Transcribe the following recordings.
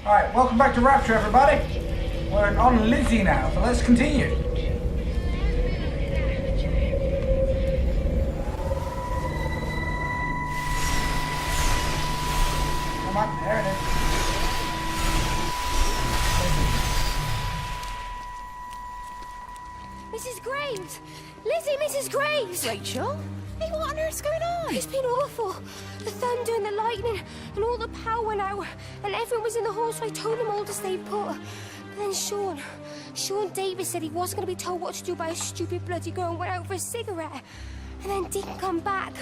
Alright, welcome back to Rapture, everybody. We're on Lizzie now, so let's continue. Come on, there it is. Mrs. Graves! Lizzie, Mrs. Graves! Rachel? Hey, what on earth's going on? It's been awful. The thunder and the lightning and all the power went out and everyone was in the hall, so I told them all to stay put. But then Sean Davis said he wasn't going to be told what to do by a stupid bloody girl and went out for a cigarette. And then didn't come back.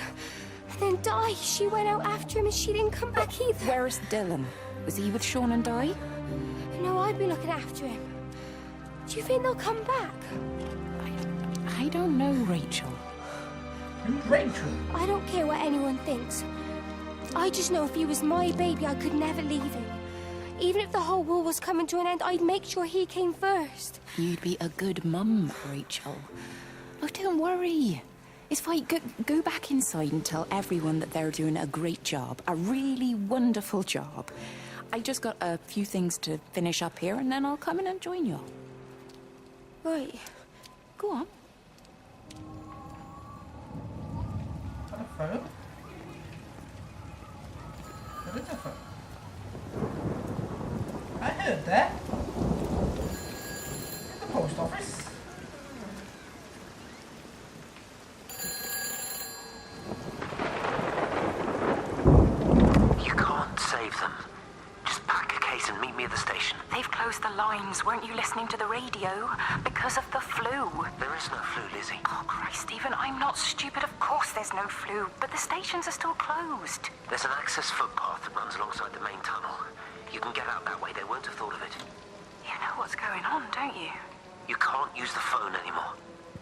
And then Di, she went out after him and she didn't come back either. Where's Dylan? Was he with Sean and Di? No, I'd be looking after him. Do you think they'll come back? I don't know, Rachel. Who's Rachel? I don't care what anyone thinks. I just know if he was my baby, I could never leave him. Even if the whole world was coming to an end, I'd make sure he came first. You'd be a good mum, Rachel. Oh, don't worry. It's fine. Go back inside and tell everyone that they're doing a great job. A really wonderful job. I just got a few things to finish up here, and then I'll come in and join you. Right. Go on. What a phone? What is a phone? I heard that. In the post office. You can't save them. Just pack a case and meet me at the station. They've closed the lines. Weren't you listening to the radio? Because of the flu. There is no flu, Lizzie. Oh, Christ, Stephen, I'm not stupid. Of course there's no flu. But the stations are still closed. There's an access footpath that runs alongside the main tunnel. You can get out that way. They won't have thought of it. You know what's going on, don't you? You can't use the phone anymore.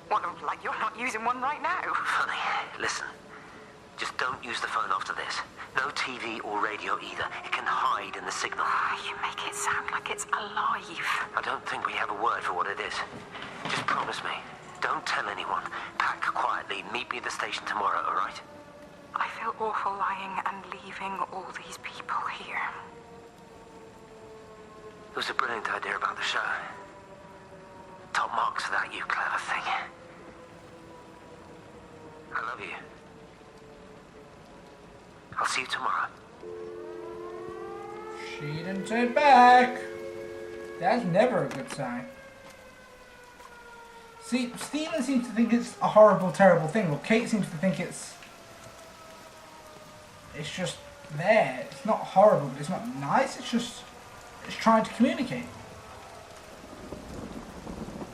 What, like you're not using one right now? Funny. Listen. Just don't use the phone after this. No TV or radio either. It can hide in the signal. You make it sound like it's alive. I don't think we have a word for what it is. Just promise me. Don't tell anyone. Pack quietly. Meet me at the station tomorrow, all right? I feel awful lying and leaving all these people here. It was a brilliant idea about the show. Top marks for that, you clever thing. I love you. I'll see you tomorrow. She didn't say back. That's never a good sign. See, Stephen seems to think it's a horrible, terrible thing. Well, Kate seems to think it's just there. It's not horrible, but it's not nice. It's trying to communicate.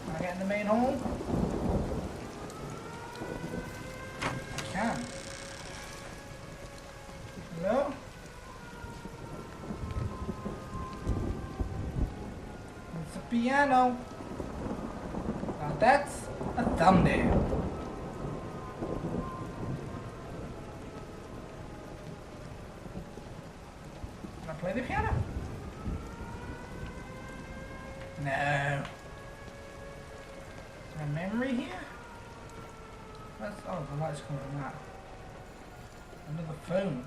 Can I get in the main hall? I can. Hello? It's a piano. Now that's a thumbnail. Can I play the piano? No. Is there a memory here? Oh, the light's coming from that. Another phone.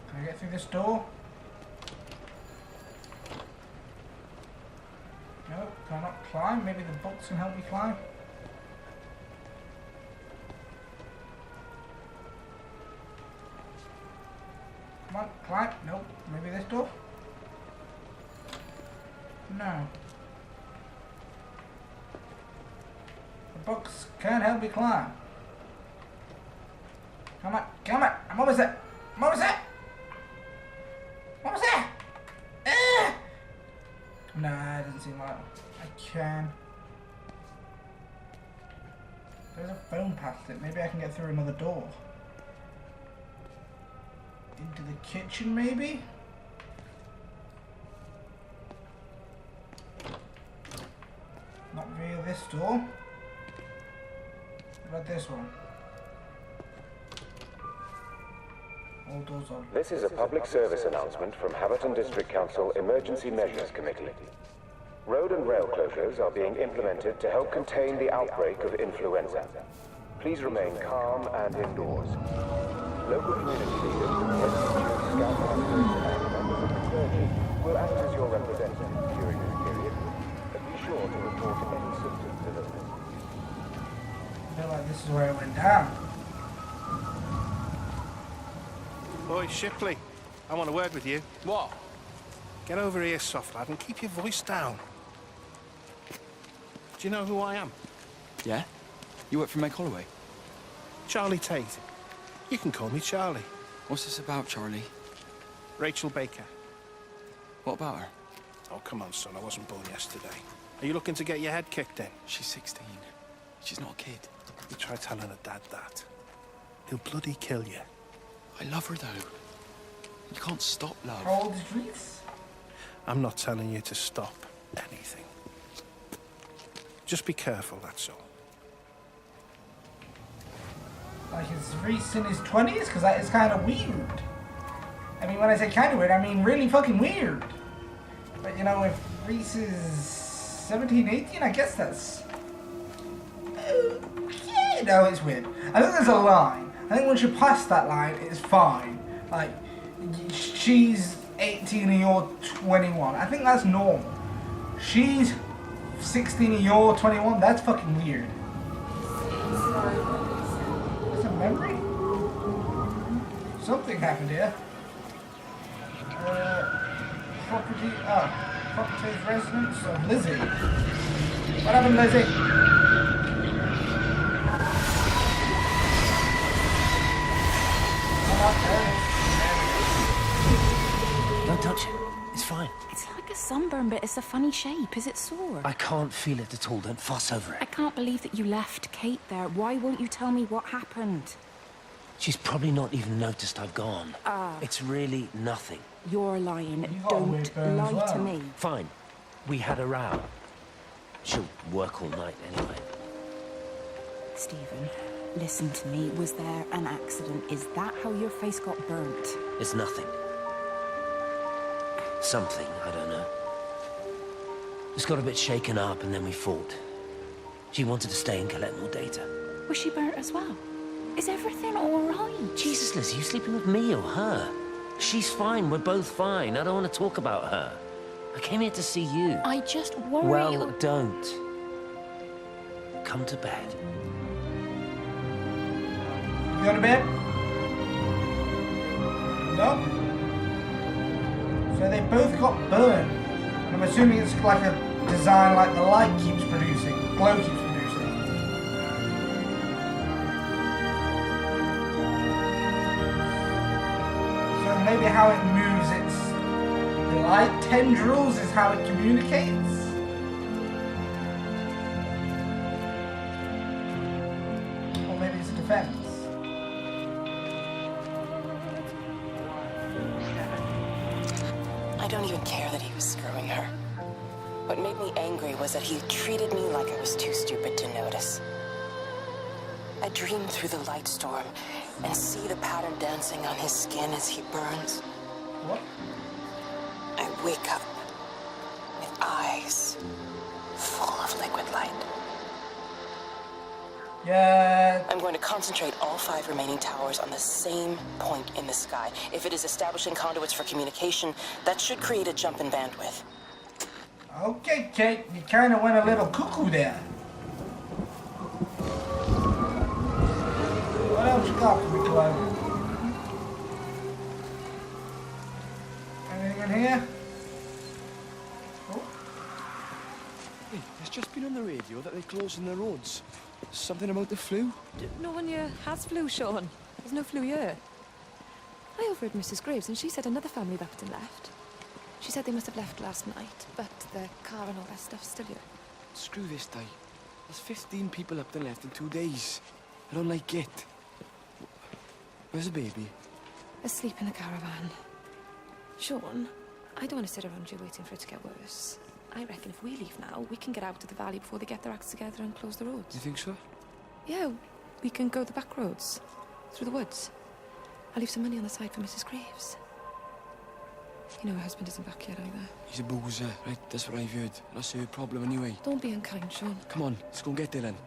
Can I get through this door? No, can I not climb? Maybe the books can help me climb? Come on, climb. Nope. Maybe this door? No. The books can't help me climb. Come on, come on. I'm almost there. I'm almost there. I'm almost there. Nah, it doesn't seem like I can. There's a phone past it. Maybe I can get through another door. Into the kitchen, maybe? Not via this door. What about this one? All doors are... This is a public service announcement from Haverton District Council Emergency Measures Committee. Road and rail closures are being implemented to help contain the outbreak of influenza. Please remain calm and indoors. Local community leaders, head teachers, scoutmasters, and members of the clergy will act as your representatives during this period. Be sure to report any symptoms of illness. I feel like this is where it went down. Boy, Shipley, I want a word with you. What? Get over here, soft lad, and keep your voice down. Do you know who I am? Yeah? You work for Meg Holloway? Charlie Tate. You can call me Charlie. What's this about, Charlie? Rachel Baker. What about her? Oh, come on, son, I wasn't born yesterday. Are you looking to get your head kicked in? She's 16. She's not a kid. You try telling her dad that. He'll bloody kill you. I love her, though. You can't stop love. How old is Reese? I'm not telling you to stop anything. Just be careful, that's all. Like, is Reese in his 20s? Because that is kind of weird. I mean, when I say kind of weird, I mean really fucking weird. But, you know, if Reese is 17, 18, I guess that's... yeah, no, it's weird. I think there's a line. I think once you pass that line, it's fine. Like, she's 18 and you're 21. I think that's normal. She's 16 and you're 21. That's fucking weird. Is it memory? Something happened here. Property's residence of Lizzie. What happened, Lizzie? Don't touch it. It's fine. It's like a sunburn, but it's a funny shape. Is it sore? I can't feel it at all. Don't fuss over it. I can't believe that you left Kate there. Why won't you tell me what happened? She's probably not even noticed I've gone. It's really nothing. You're lying. You got a Don't weird burn as lie to well. me. Fine. We had a row. She'll work all night anyway. Stephen, listen to me. Was there an accident? Is that how your face got burnt? It's nothing. Something, I don't know. Just got a bit shaken up and then we fought. She wanted to stay and collect more data. Was she burnt as well? Is everything all right? Jesus, Liz, are you sleeping with me or her? She's fine, we're both fine. I don't want to talk about her. I came here to see you. I just worry... Well, don't. Come to bed. You go to bed? No? So they both got burned. And I'm assuming it's like a design like the light keeps producing, glow keeps producing. So maybe how it moves its the light tendrils is how it communicates. Or maybe it's a defense. I don't even care that he was screwing her. What made me angry was that he treated me like I was too stupid to notice. I dream through the light storm and see the pattern dancing on his skin as he burns. What? I wake up with eyes full of liquid light. Yeah. I'm going to concentrate all 5 remaining towers on the same point in the sky. If it is establishing conduits for communication, that should create a jump in bandwidth. Okay, Kate, you kind of went a little cuckoo there. What else you got for me, Chloe? Anything in here? Oh. Hey, it's just been on the radio that they're closing the roads. Something about the flu? No one here has flu, Sean. There's no flu here. I overheard Mrs. Graves, and she said another family left and left. She said they must have left last night, but their car and all that stuff's still here. Screw this day. There's 15 people up and left in 2 days. I don't like it. Where's the baby? Asleep in the caravan. Sean, I don't want to sit around here waiting for it to get worse. I reckon if we leave now, we can get out of the valley before they get their acts together and close the roads. You think so? Yeah, we can go the back roads, through the woods. I'll leave some money on the side for Mrs. Graves. You know her husband isn't back yet either. He's a boozer, right? That's what I've heard. That's her problem anyway. Don't be unkind, Sean. Come on, let's go and get there then.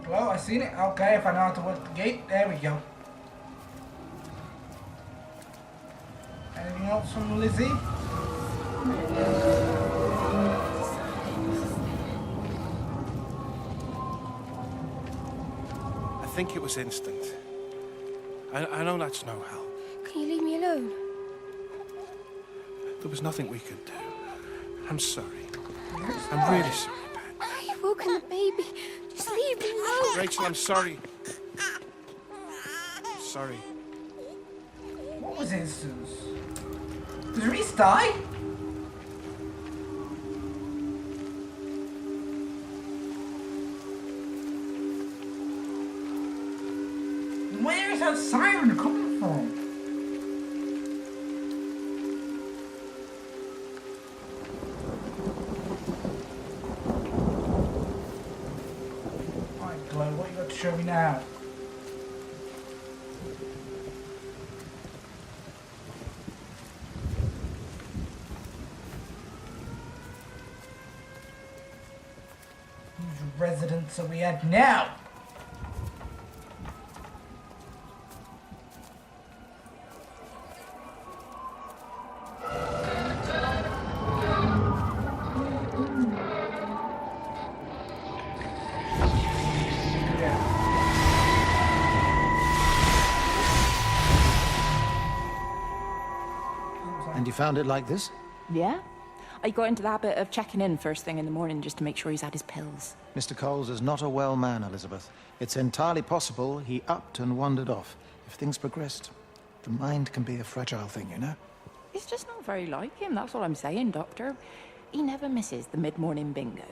Glow, I seen it. Okay, if I know how to work the gate, there we go. Anything else from Lizzie? I think it was instinct. I know that's no help. Can you leave me alone? There was nothing we could do. I'm sorry. I'm really sorry, Pat. You've woken the baby. Just leave me alone. Rachel, I'm sorry. I'm sorry. What was instance? Did Reese die? Where is that siren coming from? Alright, Glow, what you got to show me now? Whose residence are we at now? And you found it like this? Yeah? I got into the habit of checking in first thing in the morning just to make sure he's had his pills. Mr. Coles is not a well man, Elizabeth. It's entirely possible he upped and wandered off. If things progressed, the mind can be a fragile thing, you know? It's just not very like him, that's all I'm saying, Doctor. He never misses the mid-morning bingo.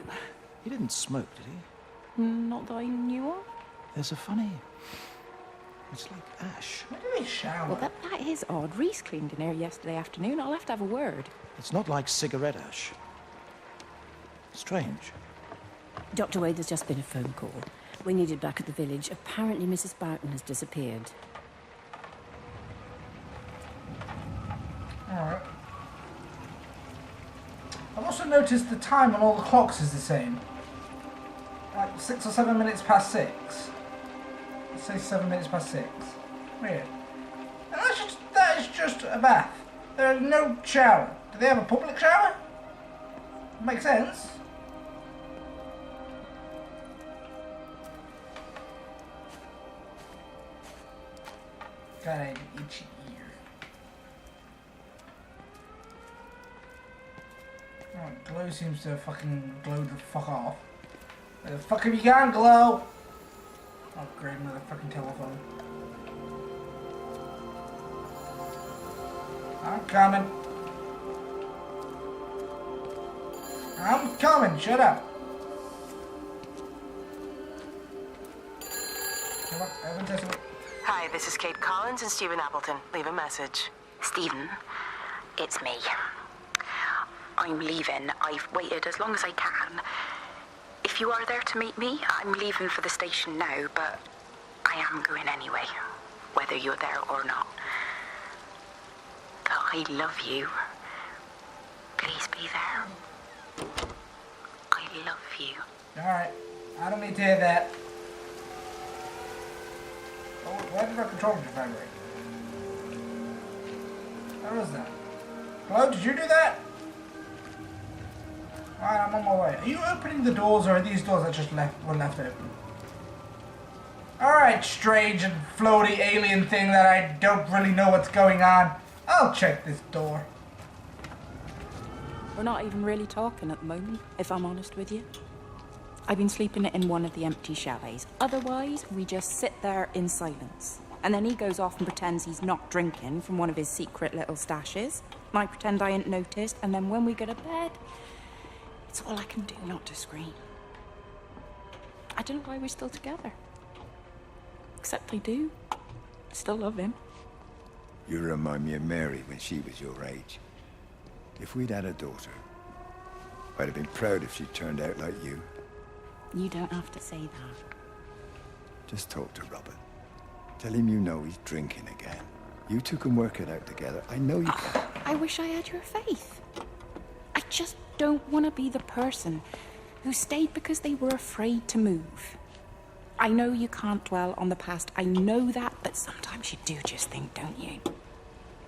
He didn't smoke, did he? Not that I knew of. There's a funny... It's like ash. When do they shower? Well, that is odd. Reese cleaned in here yesterday afternoon. I'll have to have a word. It's not like cigarette ash. Strange. Dr. Wade, there's just been a phone call. We needed back at the village. Apparently Mrs. Boughton has disappeared. Alright. I've also noticed the time on all the clocks is the same. Like 6 or 7 minutes past 6. Let's say 7 minutes past 6. Weird. And that is just a bath. There is no shower. Do they have a public shower? Makes sense. Got an itchy ear. Alright, Glow seems to have fucking glowed the fuck off. Where the fuck have you gone, Glow? Oh, great, another fucking telephone. I'm coming. I'm coming, shut up. Come on, Evan, just wait. Hi, this is Kate Collins and Stephen Appleton. Leave a message. Stephen, it's me. I'm leaving. I've waited as long as I can. If you are there to meet me, I'm leaving for the station now, but I am going anyway, whether you're there or not. But I love you. Please be there. I love you. Alright, I don't need to hear that. Oh, why did our controller just vibrate? How was that? Hello, did you do that? Alright, I'm on my way. Are you opening the doors, or are these doors that just were left open? Alright, strange and floaty alien thing that I don't really know what's going on. I'll check this door. We're not even really talking at the moment, if I'm honest with you. I've been sleeping in one of the empty chalets. Otherwise, we just sit there in silence. And then he goes off and pretends he's not drinking from one of his secret little stashes. And I pretend I ain't noticed, and then when we go to bed, it's all I can do not to scream. I don't know why we're still together. Except I do. I still love him. You remind me of Mary when she was your age. If we'd had a daughter, I'd have been proud if she turned out like you. You don't have to say that. Just talk to Robert. Tell him you know he's drinking again. You two can work it out together. I know you can. I wish I had your faith. I just don't want to be the person who stayed because they were afraid to move. I know you can't dwell on the past. I know that, but sometimes you do just think, don't you?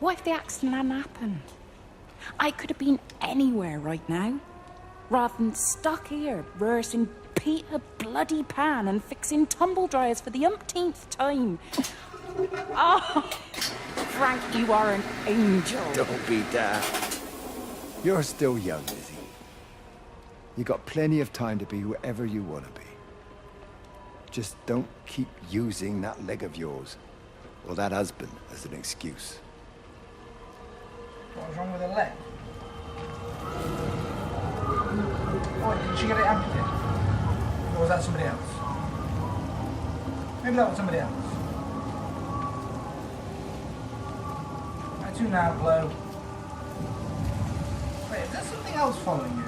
What if the accident hadn't happened? I could have been anywhere right now, rather than stuck here, rehearsing Peter Bloody Pan and fixing tumble dryers for the umpteenth time. Oh, Frank, you are an angel. Don't be daft. You're still young, Lizzie. You got plenty of time to be whoever you want to be. Just don't keep using that leg of yours, or that husband, as an excuse. What was wrong with her leg? Oh, did she get it amputated? Or was that somebody else? Maybe that was somebody else. Where to now, Glow? Wait, is there something else following you?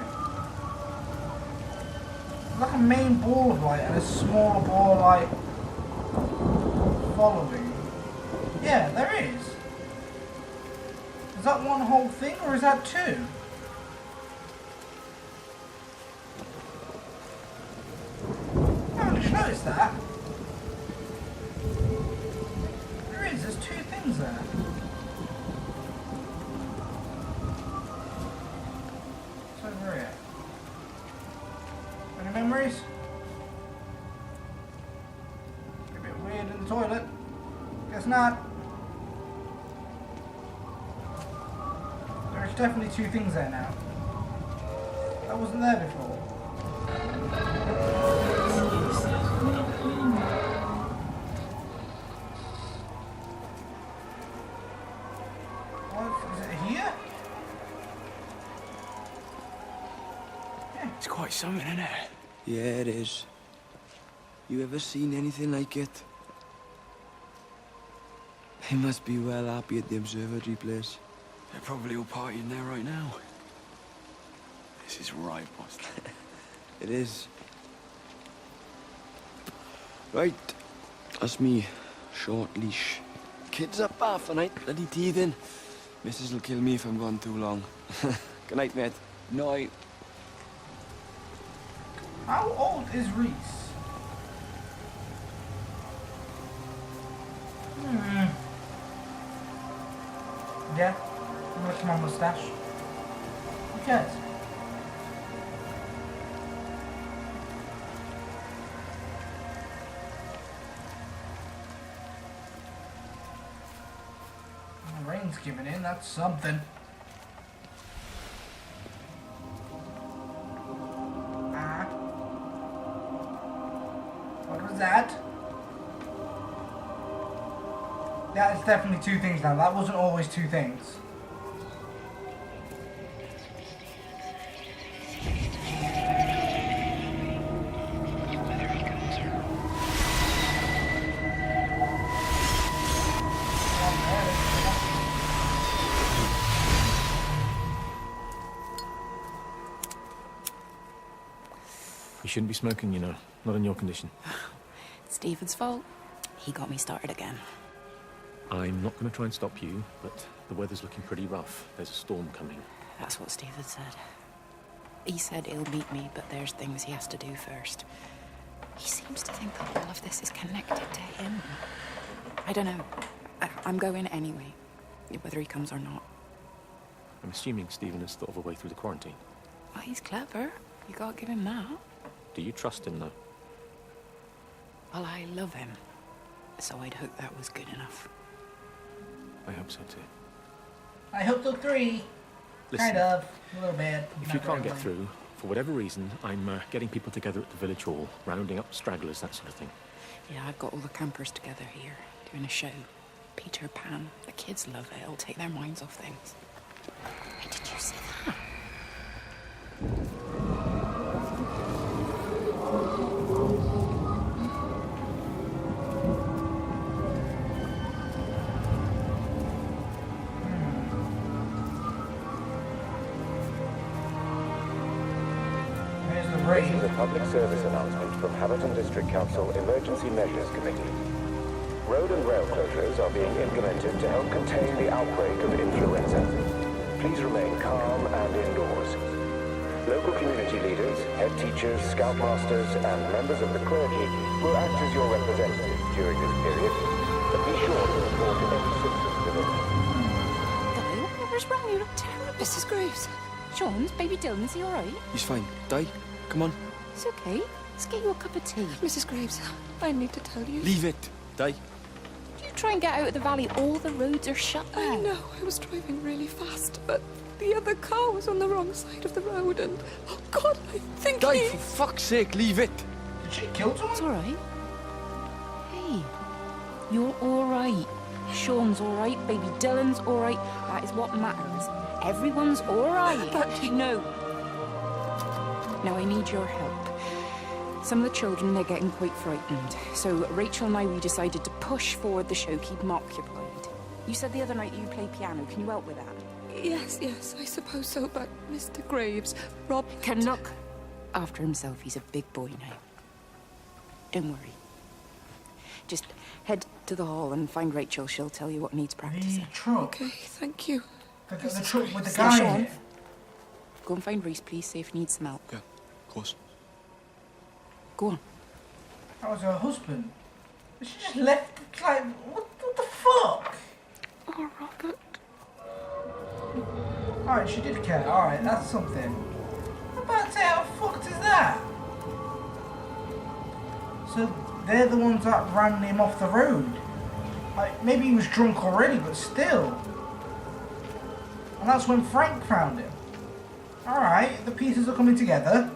Like a main ball of light and a smaller ball of light following. Yeah, there is. Is that one whole thing or is that two? I haven't just noticed that. There's two things there. What's over here? Any memories? A bit weird in the toilet. Guess not. There's definitely two things there now. That wasn't there before. What? Is it here? It's quite something, isn't it? Yeah, it is. You ever seen anything like it? They must be well happy at the observatory place. They're probably all partying there right now. This is right, boss. It is. Right. That's me. Short leash. Kids up half a night, bloody teething. Missus will kill me if I'm gone too long. Good night, mate. Night. How old is Reese? Yeah, look at my mustache. Who cares? The rain's giving in, that's something. What was that? That is definitely two things now. That wasn't always two things. You shouldn't be smoking, you know. Not in your condition. Stephen's fault. He got me started again. I'm not going to try and stop you, but the weather's looking pretty rough. There's a storm coming. That's what Stephen said. He said he'll meet me, but there's things he has to do first. He seems to think that all of this is connected to him. I don't know. I'm going anyway, whether he comes or not. I'm assuming Stephen has thought of a way through the quarantine. Well, he's clever. You gotta give him that. Do you trust him, though? Well, I love him. So I'd hope that was good enough. I hope so, too. I hope so, three. Listen, kind of. A little bit. If you can't get through, for whatever reason, I'm getting people together at the village hall, rounding up stragglers, that sort of thing. Yeah, I've got all the campers together here, doing a show. Peter Pan. The kids love it. It'll take their minds off things. Hey, did you see that? This is a public service announcement from Haverton District Council Emergency Measures Committee. Road and rail closures are being implemented to help contain the outbreak of influenza. Please remain calm and indoors. Local community leaders, head teachers, scoutmasters, and members of the clergy will act as your representatives during this period, but be sure to report to any citizens of the village. What's wrong? You look terrible. Mrs. Graves. Sean's baby Dylan, is he all right? He's fine. Di, come on. It's okay. Let's get you a cup of tea. Mrs. Graves, I need to tell you. Leave it, Di. You try and get out of the valley. All the roads are shut there. I know. I was driving really fast, but the other car was on the wrong side of the road, and oh God, I think Di, he... for fuck's sake, leave it. Did she kill someone? It's all right. Hey, you're all right. Sean's all right. Baby Dylan's all right. That is what matters. Everyone's all right. But... No. Now I need your help. Some of the children, they're getting quite frightened. So Rachel and I, we decided to push forward the show, keep them occupied. You said the other night you play piano. Can you help with that? Yes, I suppose so, but Mr. Graves, Rob... Can look after himself. He's a big boy now. Don't worry. Just head to the hall and find Rachel. She'll tell you what needs practicing. The truck. Okay, thank you. The truck with the Now, guy Sean, in it. go and find Reese, please. See if he needs some help. Yeah, of course. Go on. That was her husband. She just left, like, what the fuck? Oh, Robert. Alright, she did care. Alright, that's something. I'm about to say, how fucked is that? So, they're the ones that ran him off the road. Like, maybe he was drunk already, but still. And that's when Frank found him. Alright, the pieces are coming together.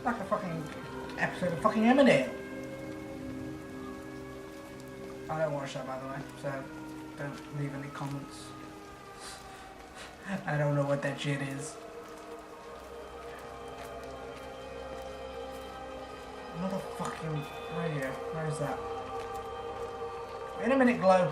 Like a fucking episode of fucking Emmerdale. I don't watch that, by the way, so don't leave any comments. I don't know what that shit is. Another fucking radio. Where is that? In a minute, Glow.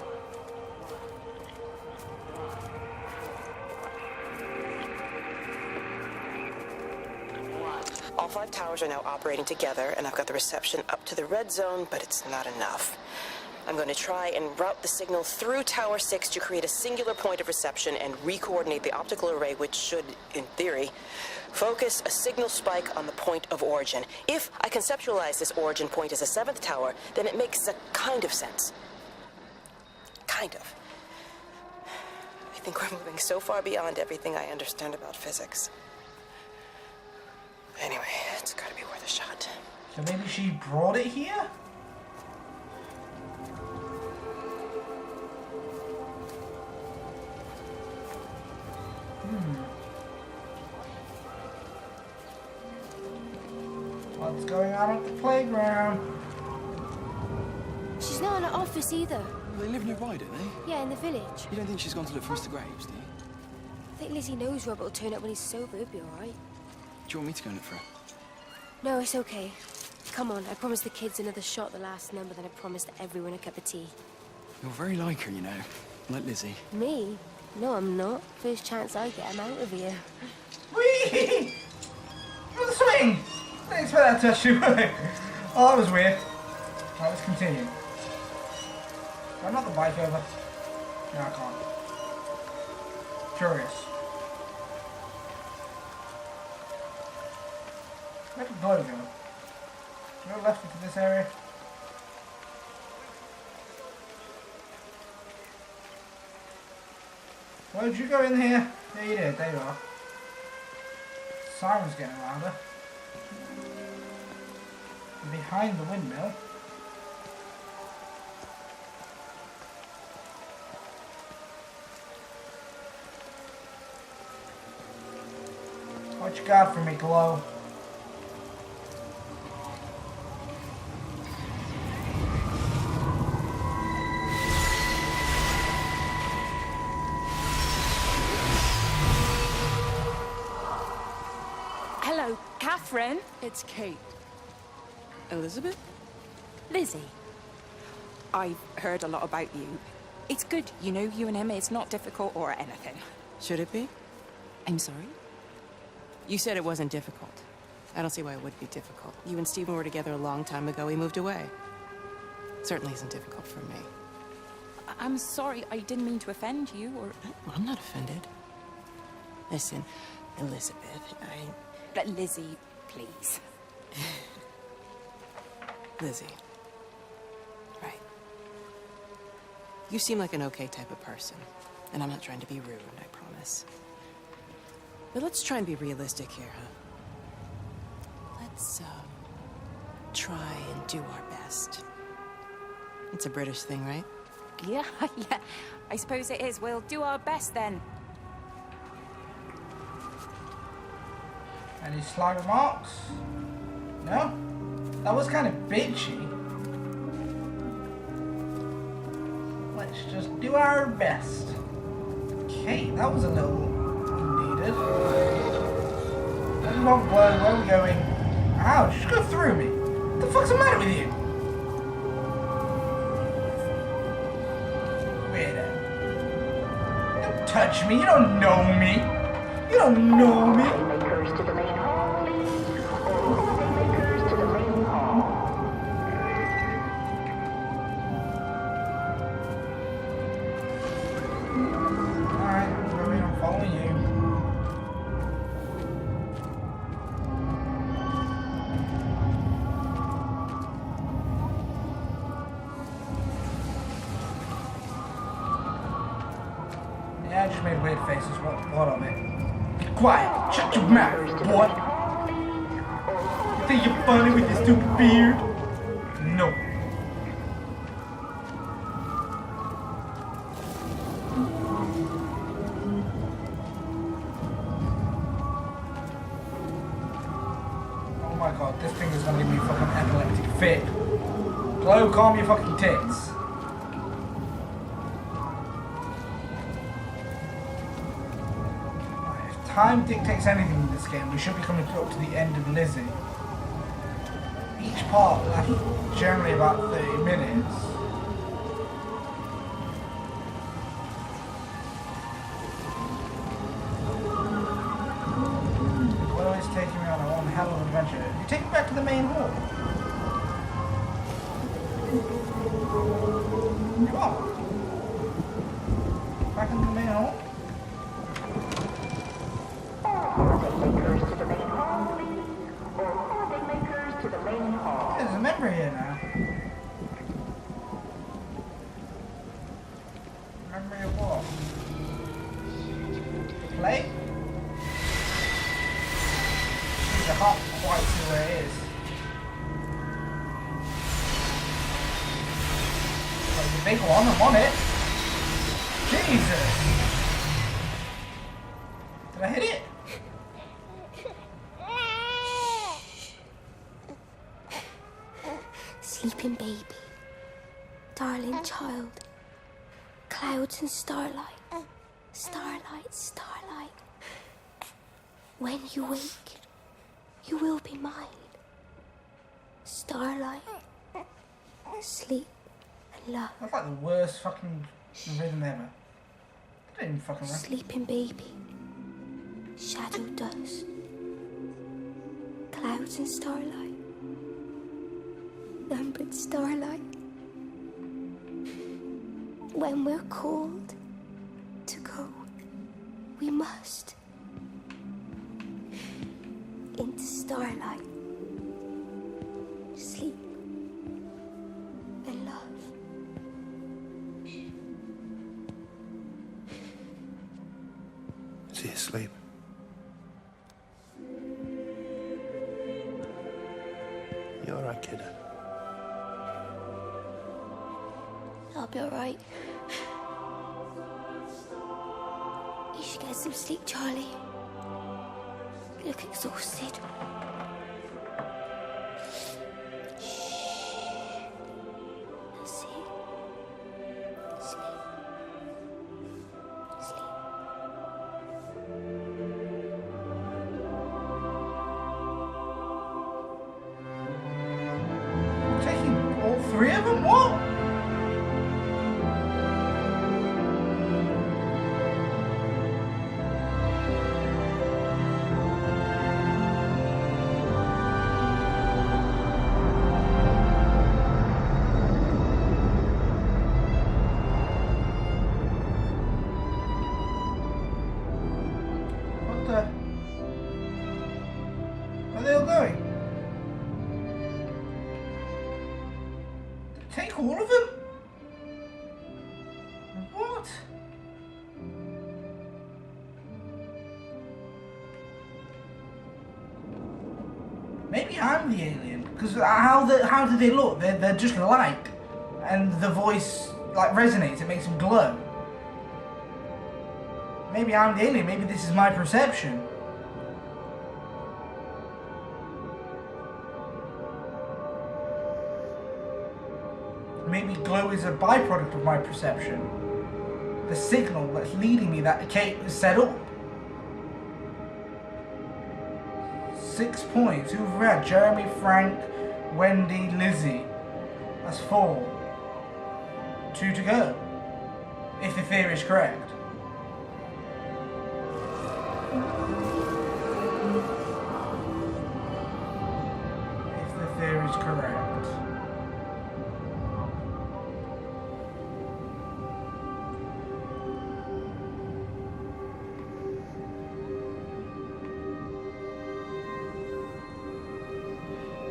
All 5 towers are now operating together, and I've got the reception up to the red zone, but it's not enough. I'm going to try and route the signal through Tower 6 to create a singular point of reception and re-coordinate the optical array, which should, in theory, focus a signal spike on the point of origin. If I conceptualize this origin point as a 7th tower, then it makes a kind of sense. Kind of. I think we're moving so far beyond everything I understand about physics. Anyway, it's gotta be worth a shot. So maybe she brought it here? What's going on at the playground? She's not in her office either. They live nearby, don't they? Yeah, in the village. You don't think she's gone to look for Mr. Graves, do you? I think Lizzie knows Robert will turn up when he's sober. He'll be all right. Do you want me to go and look for her? No, it's okay. Come on, I promised the kids another shot the last number, then I promised everyone a cup of tea. You're very like her, you know. Like Lizzie. Me? No, I'm not. First chance I get, I'm out of here. Whee! For the swing! Thanks for that, Tushu. Oh, that was weird. Right, let's continue. Can I knock the bike over? No, I can't. Curious. Where did Glow go? Glow left into this area? Where did you go in here? Yeah, you did. There you are. Siren's getting around her. Behind the windmill. What you got for me, Glow? Hello, Catherine. It's Kate. Elizabeth? Lizzie. I've heard a lot about you. It's good, you know, you and him. It's not difficult or anything. Should it be? I'm sorry? You said it wasn't difficult. I don't see why it would be difficult. You and Stephen were together a long time ago. He moved away. Certainly isn't difficult for me. I'm sorry. I didn't mean to offend you or... Well, I'm not offended. Listen, Elizabeth, But Lizzie, please. Lizzie. Right. You seem like an okay type of person. And I'm not trying to be rude, I promise. But let's try and be realistic here, huh? Let's, try and do our best. It's a British thing, right? Yeah, yeah. I suppose it is. We'll do our best then. Any sly remarks? No? That was kind of bitchy. Let's just do our best. Okay, that was a little needed. What blood? Where are we going? Ow, just go through me. What the fuck's the matter with you? Weirdo. Don't touch me, you don't know me. You don't know me. To the main hall, please. Makers to the main hall. Alright, I'm following you. Yeah, I just made weird faces. What of it? Be quiet. Shut your mouth, boy. You think you're funny with your stupid beard? No. Oh my god, this thing is gonna give me a fucking epileptic fit. Chloe, calm your fucking tits. If time dictates anything in this game, we should be coming up to the end of Lizzie. Each part lasts generally about 30 minutes. Chloe's taking me on one hell of an adventure. You take me back to the main hall. You are. Back in the main hall? Makers to the main hall, please. Makers to the main hall. There's a member here now. Memory of what? Play? I can't quite see where it is. Oh, the big one, I'm on it. Jesus! Did I hit it? Sleeping baby, darling child, clouds and starlight, starlight, starlight. When you wake, you will be mine. Starlight, sleep and love. That's like the worst fucking rhythm ever. I didn't even fucking rap. Sleeping baby, shadow dust, clouds and starlight. Numbered starlight. When we're called to go, we must into starlight, sleep and love. Is he asleep? You alright, kid? I'll be alright. You should get some sleep, Charlie. You look exhausted. Shh. That's it. Sleep. Sleep. Taking all three of them? What? the... Where are they all going? Did it take all of them? What? Maybe I'm the alien, because how do they look? They're just light, and the voice like resonates. It makes them glow. Maybe I'm the alien. Maybe this is my perception. Maybe glow is a byproduct of my perception. The signal that's leading me that Kate is set up. 6 points. Who've read? Jeremy, Frank, Wendy, Lizzie. That's 4. 2 to go. If the theory is correct. If the theory is correct.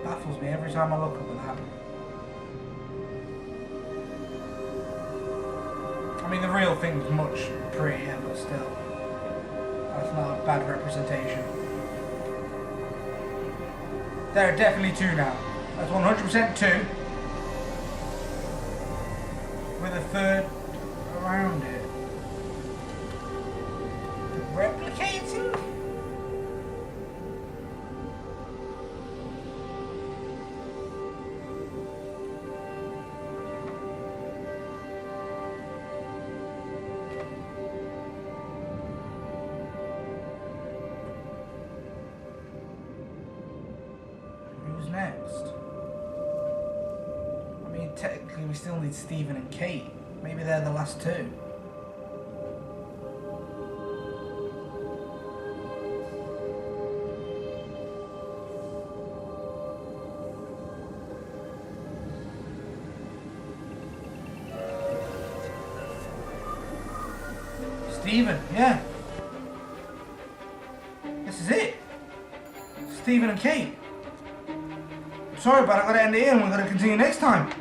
Baffles me every time I look at that. I mean, the real thing's much prettier, but still, that's not a bad representation. There are definitely 2 now. That's 100% 2. With a third around it. Replicating? Next. I mean, technically we still need Stephen and Kate. Maybe they're the last 2. Stephen, yeah. This is it. Stephen and Kate. Sorry, but I've got to end it here and we're going to continue next time.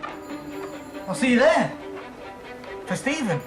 I'll see you there. For Stephen.